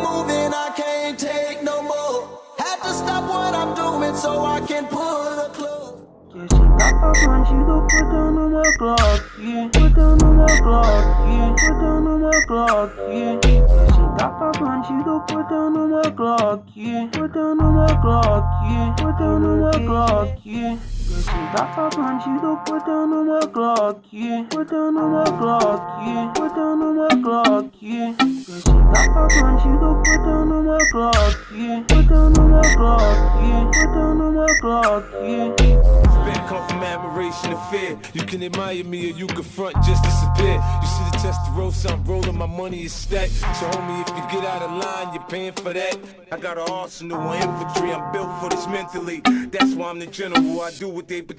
moving, I can't take no more. Had to stop what I'm doing so I can pull the plug. Yeah, she got my bandido, put down on my Glock, yeah. Put down on my Glock, yeah. Put down on my Glock, yeah. Yeah, she got my bandido, put down on my Glock, yeah. Put down on my Glock, yeah. Put down on my Glock, yeah. Yeah, she got my bandido, put down on my Glock, yeah. Put down on my Glock, yeah. Put down on my Glock, yeah. Yeah, she got my bandido, put down on my Glock, yeah. Put down on my Glock, yeah. Put down on my Glock, yeah. Respect come from admiration and fear. You can admire me or you can front, just disappear. You see the test the roll, something rolling, my money is stacked. So homie, if you get out of line, you're paying for that. I got an arsenal of infantry, I'm built for this mentally. That's why I'm the general, I do what they pretend.